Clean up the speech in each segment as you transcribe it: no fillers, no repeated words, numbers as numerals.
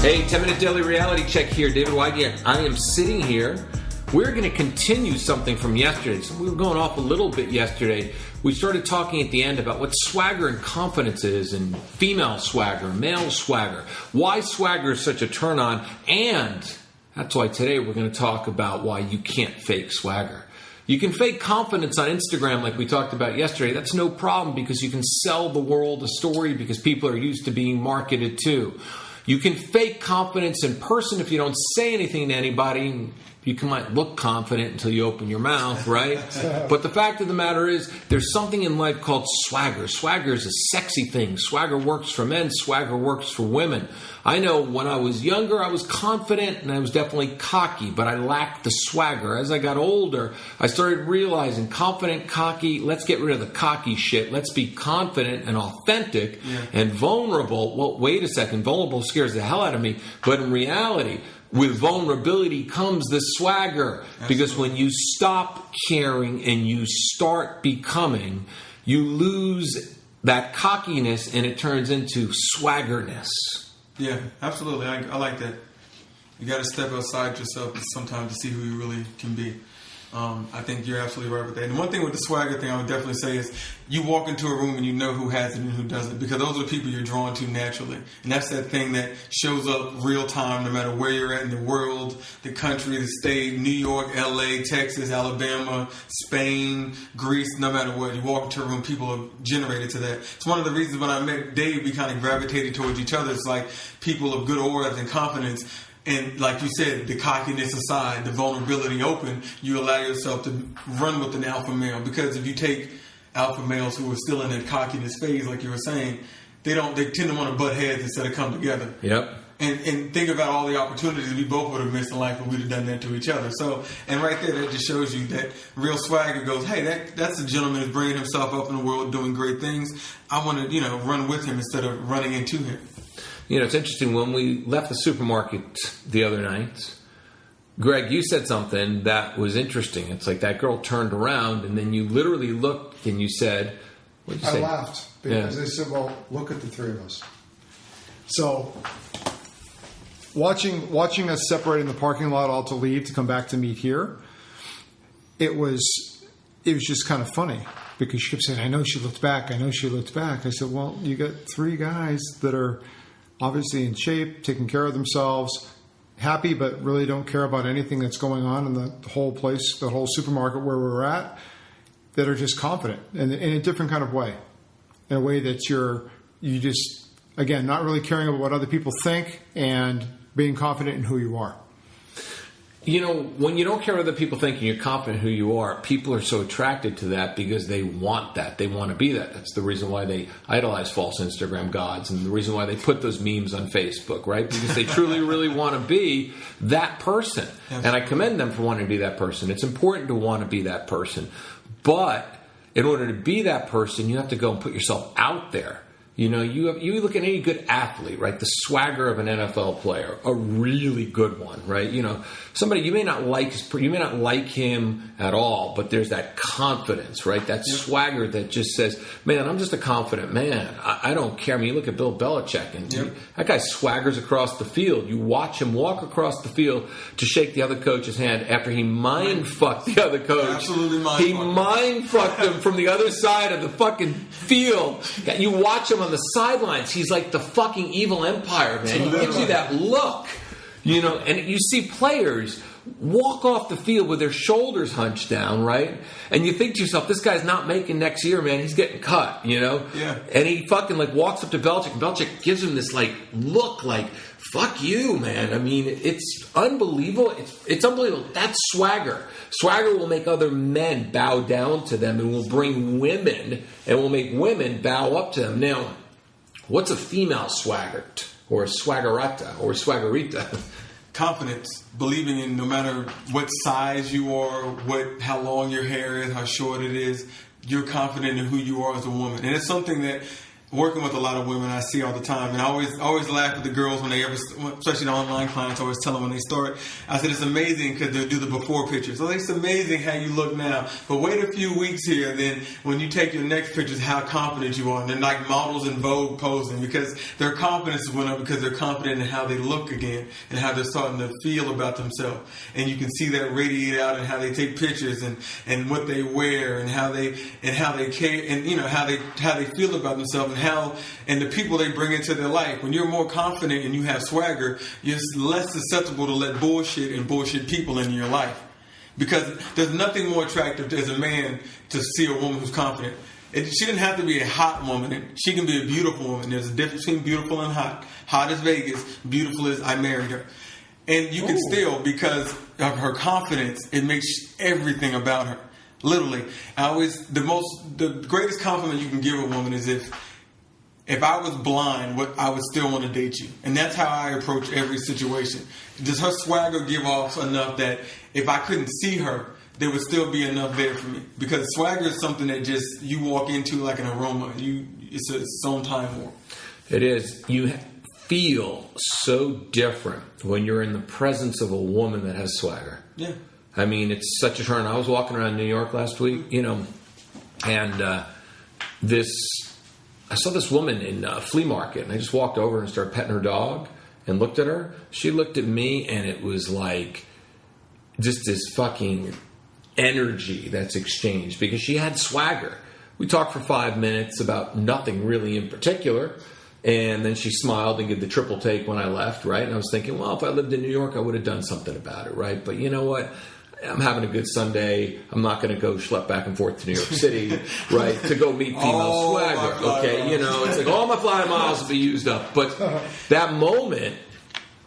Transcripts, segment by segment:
Hey, 10-minute daily reality check here. David Wygant. I am sitting here. We're going to continue something from yesterday. So we were going off a little bit yesterday. We started talking at the end about what swagger and confidence is, and female swagger, male swagger, why swagger is such a turn on, and that's why today we're going to talk about why you can't fake swagger. You can fake confidence on Instagram like we talked about yesterday. That's no problem because you can sell the world a story because people are used to being marketed to. You can fake confidence in person if you don't say anything to anybody. You might look confident until you open your mouth, right? But the fact of the matter is, there's something in life called swagger. Swagger is a sexy thing. Swagger works for men. Swagger works for women. I know when I was younger, I was confident and I was definitely cocky, but I lacked the swagger. As I got older, I started realizing confident, cocky, let's get rid of the cocky shit. Let's be confident and authentic and vulnerable. Well, wait a second. Vulnerable scares the hell out of me. But in reality, with vulnerability comes the swagger. Absolutely. Because when you stop caring and you start becoming, you lose that cockiness and it turns into swaggerness. Yeah, absolutely. I like that. You got to step outside yourself sometimes to see who you really can be. I think you're absolutely right with that. And one thing with the swagger thing I would definitely say is you walk into a room and you know who has it and who doesn't, because those are the people you're drawn to naturally. And that's that thing that shows up real time no matter where you're at in the world, the country, the state, New York, LA, Texas, Alabama, Spain, Greece, no matter what. You walk into a room, people are generated to that. It's one of the reasons when I met Dave, we kind of gravitated towards each other. It's like people of good auras and confidence. And like you said, the cockiness aside, the vulnerability open, you allow yourself to run with an alpha male. Because if you take alpha males who are still in that cockiness phase, like you were saying, they tend to want to butt heads instead of come together. Yep. And think about all the opportunities we both would have missed in life if we'd have done that to each other. So, and right there, that just shows you that real swagger goes, hey, that's a gentleman who's bringing himself up in the world, doing great things. I want to, run with him instead of running into him. It's interesting. When we left the supermarket the other night, Greg, you said something that was interesting. It's like that girl turned around and then you literally looked and you said, what did you say? I laughed because they said, well, look at the three of us. So watching us separate in the parking lot all to leave to come back to meet here, it was just kind of funny because she kept saying, I know she looked back. I said, well, you got three guys that are obviously in shape, taking care of themselves, happy, but really don't care about anything that's going on in the whole place, the whole supermarket where we're at, that are just confident in a different kind of way. In a way that you just, again, not really caring about what other people think and being confident in who you are. When you don't care what other people think and you're confident who you are, people are so attracted to that because they want that. They want to be that. That's the reason why they idolize false Instagram gods and the reason why they put those memes on Facebook, right? Because they truly, really want to be that person. Absolutely. And I commend them for wanting to be that person. It's important to want to be that person. But in order to be that person, you have to go and put yourself out there. You look at any good athlete, right? The swagger of an NFL player, a really good one, right? Somebody you may not like him at all, but there's that confidence, right? That swagger that just says, man, I'm just a confident man. I don't care. I mean, you look at Bill Belichick, and that guy swaggers across the field. You watch him walk across the field to shake the other coach's hand after he mind-fucked the other coach. Absolutely He mind-fucked him from the other side of the fucking field. You watch him on the sidelines. He's like the fucking evil empire, man. He gives you that look. And you see players walk off the field with their shoulders hunched down, right? And you think to yourself, this guy's not making next year, man. He's getting cut, Yeah. And he fucking walks up to Belichick, and Belichick gives him this look like, fuck you, man. I mean, it's unbelievable. It's unbelievable. That's swagger. Swagger will make other men bow down to them and will bring women and will make women bow up to them. Now, what's a female swaggart or a swaggeretta or a swaggerita? Confidence, believing in no matter what size you are, how long your hair is, how short it is, you're confident in who you are as a woman. And it's something that working with a lot of women I see all the time, and I always laugh at the girls when they ever, especially the online clients, I always tell them when they start, I said, it's amazing because they'll do the before pictures. So it's amazing how you look now, but wait a few weeks here, then when you take your next pictures, how confident you are. And they're like models in Vogue posing because their confidence went up because they're confident in how they look again and how they're starting to feel about themselves. And you can see that radiate out in how they take pictures and what they wear and how they care and how they feel about themselves and the people they bring into their life. When you're more confident and you have swagger, you're less susceptible to let bullshit people into your life. Because there's nothing more attractive as a man to see a woman who's confident. She doesn't have to be a hot woman. She can be a beautiful woman. There's a difference between beautiful and hot. Hot is Vegas. Beautiful is I married her. And you can still, because of her confidence, it makes everything about her. Literally. The greatest compliment you can give a woman is if I was blind, I would still want to date you. And that's how I approach every situation. Does her swagger give off enough that if I couldn't see her, there would still be enough there for me? Because swagger is something that just you walk into like an aroma. It's its own time warp. It is. You feel so different when you're in the presence of a woman that has swagger. Yeah. I mean, it's such a turn. I was walking around New York last week, and I saw this woman in a flea market, and I just walked over and started petting her dog and looked at her. She looked at me, and it was like just this fucking energy that's exchanged because she had swagger. We talked for 5 minutes about nothing really in particular, and then she smiled and gave the triple take when I left, right? And I was thinking, well, if I lived in New York, I would have done something about it, right? But you know what? I'm having a good Sunday. I'm not going to go schlep back and forth to New York City, right, to go meet female swagger. Okay, it's like all my fly miles will be used up. But that moment,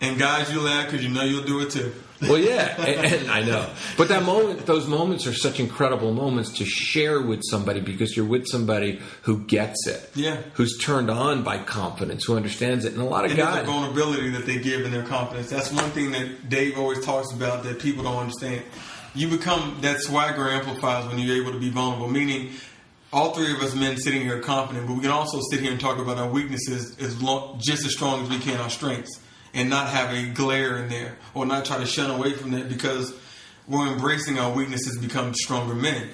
and guys, you laugh because you know you'll do it too. Well, yeah, and I know. But those moments are such incredible moments to share with somebody because you're with somebody who gets it, who's turned on by confidence, who understands it. And a lot of guys, the vulnerability that they give in their confidence. That's one thing that Dave always talks about that people don't understand. You become that swagger amplifies when you're able to be vulnerable. Meaning, all three of us men sitting here are confident, but we can also sit here and talk about our weaknesses just as strong as we can our strengths. And not have a glare in there, or not try to shun away from that because we're embracing our weaknesses, become stronger men.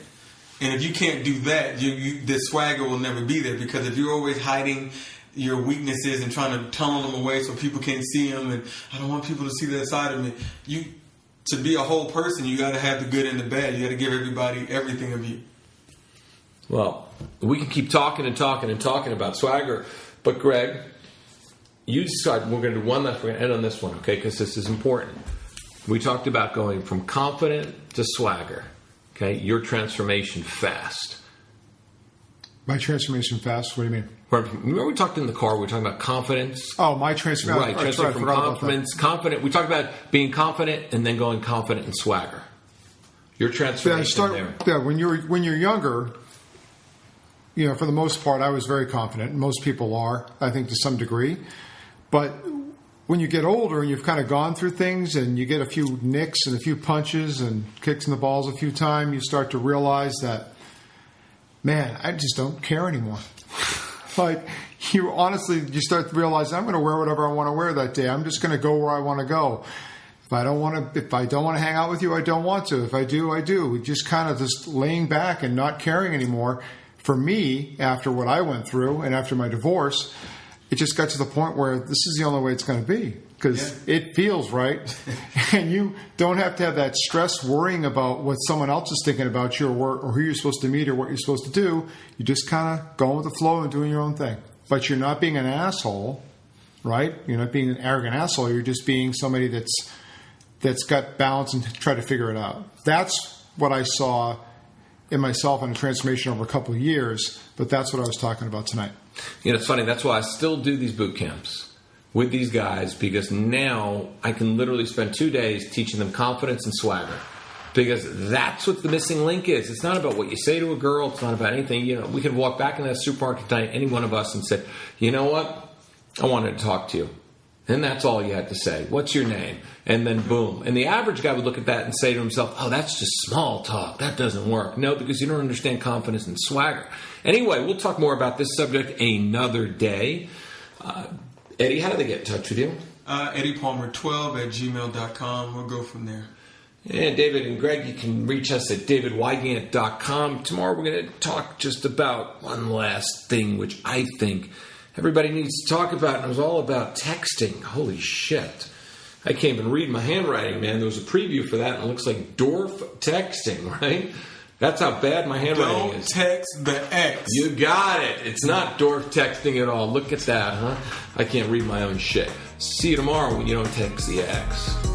And if you can't do that, the swagger will never be there because if you're always hiding your weaknesses and trying to tunnel them away so people can't see them, and I don't want people to see that side of me. To be a whole person, you got to have the good and the bad. You got to give everybody everything of you. Well, we can keep talking and talking and talking about swagger, but Greg, you decide. We're going to do one last. We're going to end on this one, okay? Because this is important. We talked about going from confident to swagger. Okay, your transformation fast. My transformation fast. What do you mean? Remember we talked in the car. We were talking about confidence. Oh, my transformation. Right, transformation from confident. We talked about being confident and then going confident and swagger. Your transformation there. Yeah, when you're younger. For the most part, I was very confident. Most people are, I think, to some degree. But when you get older and you've kind of gone through things and you get a few nicks and a few punches and kicks in the balls a few times, you start to realize that, man, I just don't care anymore. Like, you start to realize I'm going to wear whatever I want to wear that day. I'm just going to go where I want to go. If I don't want to hang out with you, I don't want to. If I do, I do. Just kind of just laying back and not caring anymore. For me, after what I went through and after my divorce, it just got to the point where this is the only way it's going to be because it feels right. And you don't have to have that stress worrying about what someone else is thinking about you or who you're supposed to meet or what you're supposed to do. You just kind of going with the flow and doing your own thing. But you're not being an asshole, right? You're not being an arrogant asshole. You're just being somebody that's got balance and try to figure it out. That's what I saw in myself on a transformation over a couple of years, but that's what I was talking about tonight. It's funny. That's why I still do these boot camps with these guys because now I can literally spend 2 days teaching them confidence and swagger because that's what the missing link is. It's not about what you say to a girl. It's not about anything. We could walk back in that supermarket tonight, any one of us, and say, you know what? I wanted to talk to you. And that's all you had to say. What's your name? And then boom. And the average guy would look at that and say to himself, oh, that's just small talk. That doesn't work. No, because you don't understand confidence and swagger. Anyway, we'll talk more about this subject another day. Eddie, how do they get in touch with you? EddiePalmer12@gmail.com. We'll go from there. And David and Greg, you can reach us at davidwygant.com. Tomorrow we're going to talk just about one last thing, which I think everybody needs to talk about, and it was all about texting. Holy shit. I can't even read my handwriting, man. There was a preview for that, and it looks like dwarf texting, right? That's how bad my handwriting is. Don't text the X. You got it. It's not dwarf texting at all. Look at that, huh? I can't read my own shit. See you tomorrow when you don't text the X.